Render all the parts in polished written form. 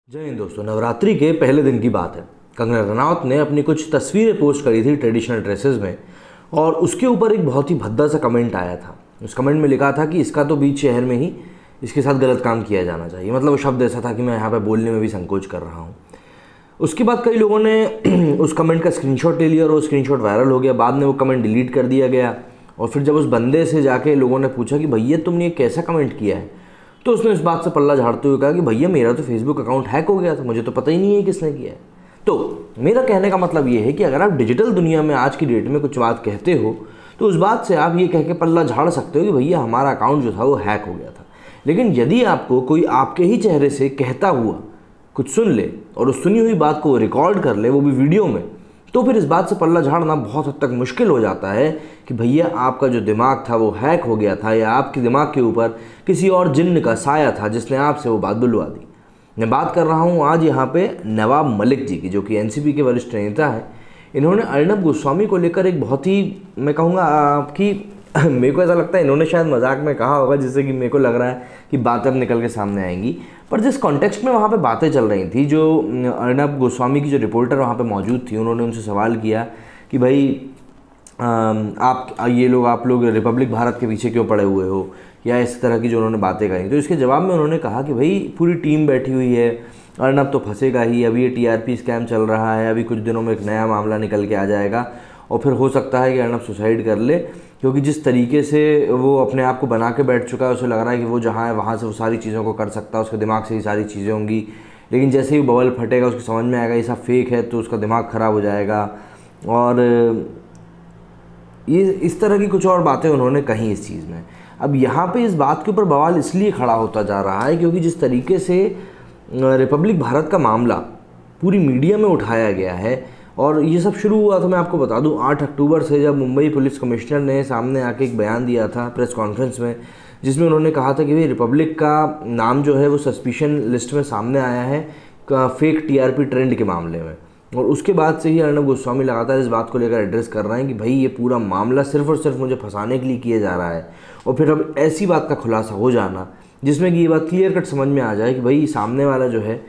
जय हिंद दोस्तों। नवरात्रि के पहले दिन की बात है। कंगना रनौत ने अपनी कुछ तस्वीरें पोस्ट करी थी ट्रेडिशनल ड्रेसेस में, और उसके ऊपर एक बहुत ही भद्दा सा कमेंट आया था। उस कमेंट में लिखा था कि इसका तो बीच शहर में ही इसके साथ गलत काम किया जाना चाहिए। मतलब वो शब्द ऐसा था कि मैं यहाँ पे बोलने में भी संकोच कर रहा हूँ। उसके बाद कई लोगों ने उस कमेंट का स्क्रीनशॉट ले लिया और वो स्क्रीनशॉट वायरल हो गया। बाद में वो कमेंट डिलीट कर दिया गया, और फिर जब उस बंदे से जाके लोगों ने पूछा कि भैया तुमने ये कैसा कमेंट किया है, तो उसने इस बात से पल्ला झाड़ते हुए कहा कि भैया मेरा तो फेसबुक अकाउंट हैक हो गया था, मुझे तो पता ही नहीं है किसने किया है। तो मेरा कहने का मतलब ये है कि अगर आप डिजिटल दुनिया में आज की डेट में कुछ बात कहते हो तो उस बात से आप ये कह के पल्ला झाड़ सकते हो कि भैया हमारा अकाउंट जो था वो हैक हो गया था। लेकिन यदि आपको कोई आपके ही चेहरे से कहता हुआ कुछ सुन ले और उस सुनी हुई बात को रिकॉर्ड कर ले, वो भी वीडियो में, तो फिर इस बात से पल्ला झाड़ना बहुत हद तक मुश्किल हो जाता है कि भैया आपका जो दिमाग था वो हैक हो गया था, या आपके दिमाग के ऊपर किसी और जिन्न का साया था जिसने आपसे वो बात बुलवा दी। मैं बात कर रहा हूँ आज यहाँ पे नवाब मलिक जी की, जो कि एनसीपी के वरिष्ठ नेता है। इन्होंने अर्नब गोस्वामी को लेकर एक बहुत ही, मैं कहूँगा आपकी मेरे को ऐसा लगता है इन्होंने शायद मजाक में कहा होगा, जिससे कि मेरे को लग रहा है कि बातें अब निकल के सामने आएंगी। पर जिस कॉन्टेक्स्ट में वहाँ पे बातें चल रही थी, जो अर्नब गोस्वामी की जो रिपोर्टर वहाँ पे मौजूद थी, उन्होंने उनसे सवाल किया कि भाई आप लोग रिपब्लिक भारत के पीछे क्यों पड़े हुए हो, या इस तरह की जो उन्होंने बातें कही। तो इसके जवाब में उन्होंने कहा कि भाई पूरी टीम बैठी हुई है, अर्नब तो फंसेगा ही, अभी ये टीआरपी स्कैम चल रहा है, अभी कुछ दिनों में एक नया मामला निकल के आ जाएगा और फिर हो सकता है कि अर्नब सुसाइड कर ले, क्योंकि जिस तरीके से वो अपने आप को बना के बैठ चुका है, उसे लग रहा है कि वो जहाँ है वहाँ से वो सारी चीज़ों को कर सकता है, उसके दिमाग से ही सारी चीज़ें होंगी। लेकिन जैसे ही बबल फटेगा उसको समझ में आएगा ये सब फेक है, तो उसका दिमाग ख़राब हो जाएगा। और ये इस तरह की कुछ और बातें उन्होंने कही इस चीज़ में। अब यहाँ पे इस बात के ऊपर बवाल इसलिए खड़ा होता जा रहा है क्योंकि जिस तरीके से रिपब्लिक भारत का मामला पूरी मीडिया में उठाया गया है, और ये सब शुरू हुआ था, मैं आपको बता दूं 8 अक्टूबर से, जब मुंबई पुलिस कमिश्नर ने सामने आके एक बयान दिया था प्रेस कॉन्फ्रेंस में, जिसमें उन्होंने कहा था कि भाई रिपब्लिक का नाम जो है वो सस्पिशन लिस्ट में सामने आया है फेक टीआरपी ट्रेंड के मामले में। और उसके बाद से ही अर्नब गोस्वामी लगातार इस बात को लेकर एड्रेस कर रहे हैं कि भाई ये पूरा मामला सिर्फ और सिर्फ मुझे फंसाने के लिए किया जा रहा है। और फिर अब ऐसी बात का खुलासा हो जाना जिसमें कि ये बात क्लियर कट समझ में आ जाए कि भाई सामने वाला जो है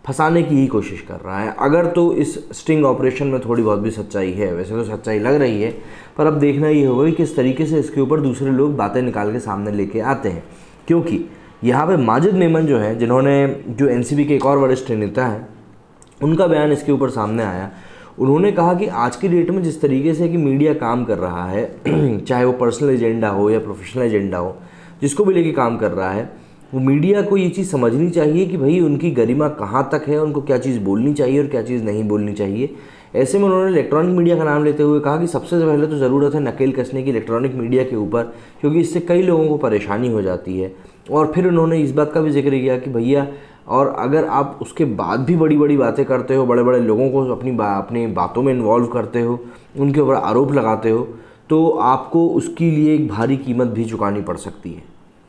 फंसाने की ही कोशिश कर रहा है। अगर तो इस स्टिंग ऑपरेशन में थोड़ी बहुत भी सच्चाई है, वैसे तो सच्चाई लग रही है, पर अब देखना ये होगा कि किस तरीके से इसके ऊपर दूसरे लोग बातें निकाल के सामने लेके आते हैं। क्योंकि यहाँ पे माजिद मेमन जो है, जो एनसीपी के एक और वरिष्ठ नेता हैं, उनका बयान इसके ऊपर सामने आया। उन्होंने कहा कि आज की डेट में जिस तरीके से कि मीडिया काम कर रहा है चाहे वो पर्सनल एजेंडा हो या प्रोफेशनल एजेंडा हो, जिसको भी लेके काम कर रहा है, वो मीडिया को ये चीज़ समझनी चाहिए कि भाई उनकी गरिमा कहाँ तक है, उनको क्या चीज़ बोलनी चाहिए और क्या चीज़ नहीं बोलनी चाहिए। ऐसे में उन्होंने इलेक्ट्रॉनिक मीडिया का नाम लेते हुए कहा कि सबसे पहले तो ज़रूरत है नकेल कसने की इलेक्ट्रॉनिक मीडिया के ऊपर, क्योंकि इससे कई लोगों को परेशानी हो जाती है। और फिर उन्होंने इस बात का भी जिक्र किया कि भैया, और अगर आप उसके बाद भी बड़ी बड़ी बातें करते हो, बड़े बड़े लोगों को अपनी बातों में इन्वॉल्व करते हो, उनके ऊपर आरोप लगाते हो, तो आपको उसके लिए एक भारी कीमत भी चुकानी पड़ सकती है।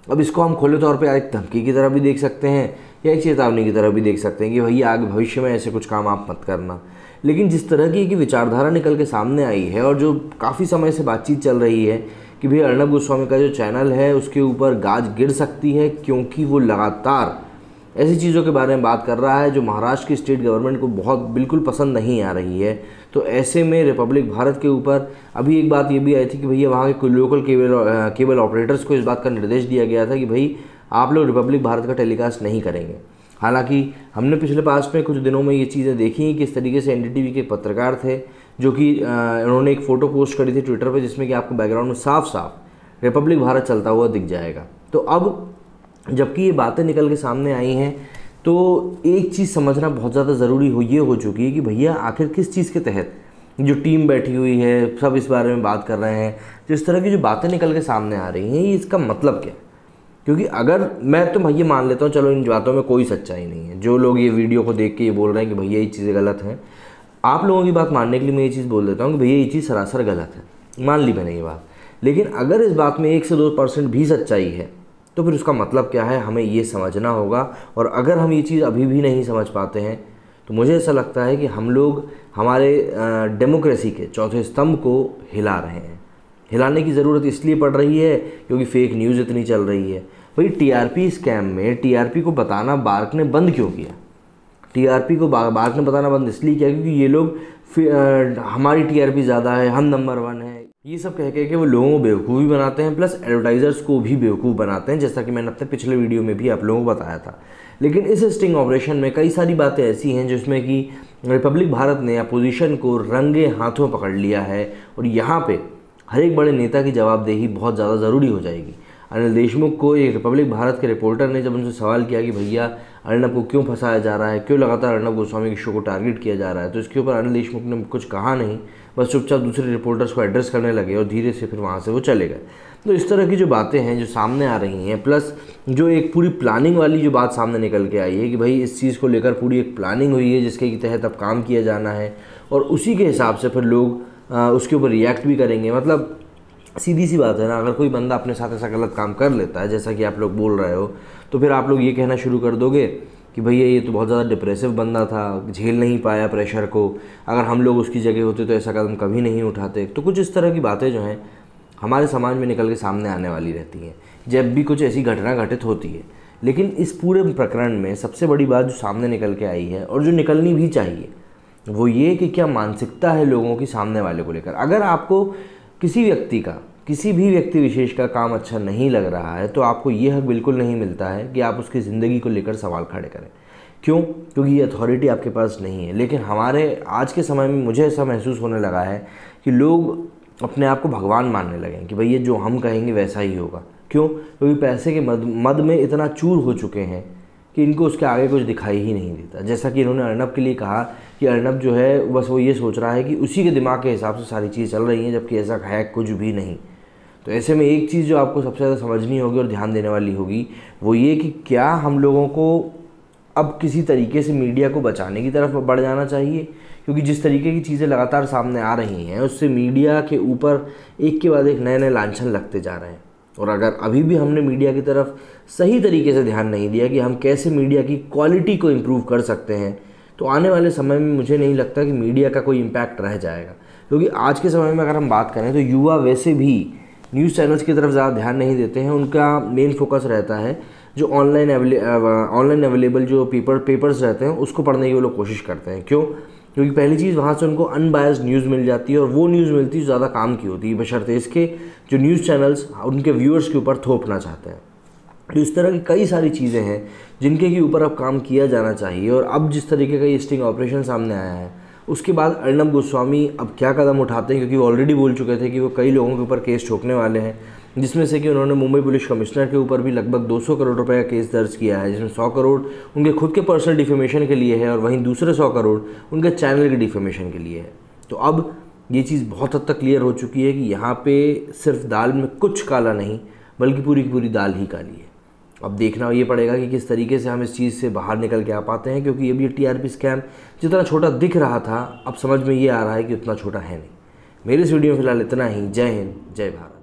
अब इसको हम खुले तौर पे एक धमकी की तरह भी देख सकते हैं या एक चेतावनी की तरह भी देख सकते हैं कि भैया आगे भविष्य में ऐसे कुछ काम आप मत करना। लेकिन जिस तरह की विचारधारा निकल के सामने आई है, और जो काफ़ी समय से बातचीत चल रही है कि भाई अर्नब गोस्वामी का जो चैनल है उसके ऊपर गाज गिर सकती है, क्योंकि वो लगातार ऐसी चीज़ों के बारे में बात कर रहा है जो महाराष्ट्र की स्टेट गवर्नमेंट को बिल्कुल पसंद नहीं आ रही है। तो ऐसे में रिपब्लिक भारत के ऊपर अभी एक बात ये भी आई थी कि भैया वहाँ के लोकल केबल ऑपरेटर्स को इस बात का निर्देश दिया गया था कि भाई आप लोग रिपब्लिक भारत का टेलीकास्ट नहीं करेंगे। हालांकि हमने पिछले पास में कुछ दिनों में ये चीज़ें देखी कि इस तरीके से एनडीटीवी के पत्रकार थे, जो कि उन्होंने एक फ़ोटो पोस्ट करी थी ट्विटर पर, जिसमें कि आपको बैकग्राउंड में साफ साफ रिपब्लिक भारत चलता हुआ दिख जाएगा। तो अब जबकि ये बातें निकल के सामने आई हैं, तो एक चीज़ समझना बहुत ज़्यादा ज़रूरी हो चुकी है कि भैया आखिर किस चीज़ के तहत जो टीम बैठी हुई है, सब इस बारे में बात कर रहे हैं, जिस तरह की जो बातें निकल के सामने आ रही हैं, ये इसका मतलब क्या है। क्योंकि अगर मैं तो भैया मान लेता हूँ, चलो इन बातों में कोई सच्चाई नहीं है, जो लोग ये वीडियो को देख के ये बोल रहे हैं कि भैया ये चीज़ें गलत हैं, आप लोगों की बात मानने के लिए मैं ये चीज़ बोल देता हूँ कि भैया ये चीज़ सरासर गलत है, मान ली मैंने ये बात। लेकिन अगर इस बात में 1 से 2% भी सच्चाई है, तो फिर उसका मतलब क्या है, हमें ये समझना होगा। और अगर हम ये चीज़ अभी भी नहीं समझ पाते हैं, तो मुझे ऐसा लगता है कि हम लोग हमारे डेमोक्रेसी के चौथे स्तंभ को हिला रहे हैं। हिलाने की ज़रूरत इसलिए पड़ रही है क्योंकि फेक न्यूज़ इतनी चल रही है। भाई टीआरपी स्कैम में टीआरपी को बताना बार्क ने बंद क्यों किया? टीआरपी को बाद में बताना बंद इसलिए किया क्योंकि ये लोग हमारी टीआरपी ज़्यादा है, हम नंबर 1 है, ये सब कह के वो लोगों को बेवकूफ़ भी बनाते हैं, प्लस एडवर्टाइज़र्स को भी बेवकूफ़ बनाते हैं, जैसा कि मैंने अपने पिछले वीडियो में भी आप लोगों को बताया था। लेकिन इस स्टिंग ऑपरेशन में कई सारी बातें ऐसी हैं जिसमें कि रिपब्लिक भारत ने अपोजिशन को रंगे हाथों पकड़ लिया है, और यहाँ पे हर एक बड़े नेता की जवाबदेही बहुत ज़्यादा ज़रूरी हो जाएगी। अनिल देशमुख को एक रिपब्लिक भारत के रिपोर्टर ने जब उनसे सवाल किया कि भैया अर्नब को क्यों फंसाया जा रहा है, क्यों लगातार अर्नब गोस्वामी के शो को टारगेट किया जा रहा है, तो इसके ऊपर अनिल देशमुख ने कुछ कहा नहीं, बस चुपचाप दूसरे रिपोर्टर्स को एड्रेस करने लगे और धीरे से फिर वहाँ से वो चले गए। तो इस तरह की जो बातें हैं जो सामने आ रही हैं, प्लस जो एक पूरी प्लानिंग वाली जो बात सामने निकल के आई है कि भाई इस चीज़ को लेकर पूरी एक प्लानिंग हुई है जिसके तहत अब काम किया जाना है और उसी के हिसाब से फिर लोग उसके ऊपर रिएक्ट भी करेंगे। मतलब सीधी सी बात है ना, अगर कोई बंदा अपने साथ ऐसा गलत काम कर लेता है जैसा कि आप लोग बोल रहे हो, तो फिर आप लोग ये कहना शुरू कर दोगे कि भैया ये तो बहुत ज़्यादा डिप्रेसिव बंदा था, झेल नहीं पाया प्रेशर को, अगर हम लोग उसकी जगह होते तो ऐसा कदम कभी नहीं उठाते। तो कुछ इस तरह की बातें जो हैं हमारे समाज में निकल के सामने आने वाली रहती हैं जब भी कुछ ऐसी घटना घटित होती है। लेकिन इस पूरे प्रकरण में सबसे बड़ी बात जो सामने निकल के आई है और जो निकलनी भी चाहिए वो ये कि क्या मानसिकता है लोगों की सामने वाले को लेकर। अगर आपको किसी भी व्यक्ति विशेष का काम अच्छा नहीं लग रहा है तो आपको ये हक बिल्कुल नहीं मिलता है कि आप उसकी ज़िंदगी को लेकर सवाल खड़े करें। क्यों? क्योंकि ये अथॉरिटी आपके पास नहीं है। लेकिन हमारे आज के समय में मुझे ऐसा महसूस होने लगा है कि लोग अपने आप को भगवान मानने लगे कि भाई ये जो हम कहेंगे वैसा ही होगा। क्यों? क्योंकि पैसे के मद में इतना चूर हो चुके हैं कि इनको उसके आगे कुछ दिखाई ही नहीं देता। जैसा कि इन्होंने अर्नब के लिए कहा कि अर्नब जो है बस वो ये सोच रहा है कि उसी के दिमाग के हिसाब से सारी चीज़ चल रही हैं, जबकि ऐसा है कुछ भी नहीं। तो ऐसे में एक चीज़ जो आपको सबसे ज़्यादा समझनी होगी और ध्यान देने वाली होगी वो ये कि क्या हम लोगों को अब किसी तरीके से मीडिया को बचाने की तरफ बढ़ जाना चाहिए, क्योंकि जिस तरीके की चीज़ें लगातार सामने आ रही हैं उससे मीडिया के ऊपर एक के बाद एक नए नए लांछन लगते जा रहे हैं। और अगर अभी भी हमने मीडिया की तरफ सही तरीके से ध्यान नहीं दिया कि हम कैसे मीडिया की क्वालिटी को इम्प्रूव कर सकते हैं, तो आने वाले समय में मुझे नहीं लगता कि मीडिया का कोई इम्पैक्ट रह जाएगा। क्योंकि आज के समय में अगर हम बात करें तो युवा वैसे भी न्यूज़ चैनल्स की तरफ ज़्यादा ध्यान नहीं देते हैं। उनका मेन फोकस रहता है जो ऑनलाइन अवेलेबल जो पेपर्स रहते हैं उसको पढ़ने की वो लोग कोशिश करते हैं। क्यों? क्योंकि पहली चीज़ वहाँ से उनको अनबायस्ड न्यूज़ मिल जाती है और वो न्यूज़ मिलती है जो ज़्यादा काम की होती है, बशर्ते इसके जो न्यूज़ चैनल्स उनके व्यूअर्स के ऊपर थोपना चाहते हैं। तो इस तरह की कई सारी चीज़ें हैं जिनके के ऊपर अब काम किया जाना चाहिए। और अब जिस तरीके का ये स्टिंग ऑपरेशन सामने आया है उसके बाद अर्नब गोस्वामी अब क्या कदम उठाते हैं, क्योंकि वो ऑलरेडी बोल चुके थे कि वो कई लोगों के ऊपर केस ठोकने वाले हैं, जिसमें से कि उन्होंने मुंबई पुलिस कमिश्नर के ऊपर भी लगभग 200 करोड़ रुपए का केस दर्ज किया है, जिसमें 100 करोड़ उनके खुद के पर्सनल डिफेमेशन के लिए है और वहीं दूसरे 100 करोड़ उनके चैनल के डिफेमेशन के लिए है। तो अब ये चीज़ बहुत हद तक क्लियर हो चुकी है कि यहाँ पे सिर्फ दाल में कुछ काला नहीं बल्कि पूरी की पूरी दाल ही काली है। अब देखना ये पड़ेगा कि किस तरीके से हम इस चीज़ से बाहर निकल के आ पाते हैं, क्योंकि ये टीआरपी स्कैम जितना छोटा दिख रहा था अब समझ में ये आ रहा है कि उतना छोटा है नहीं। मेरे इस वीडियो में फिलहाल इतना ही। जय हिंद, जय भारत।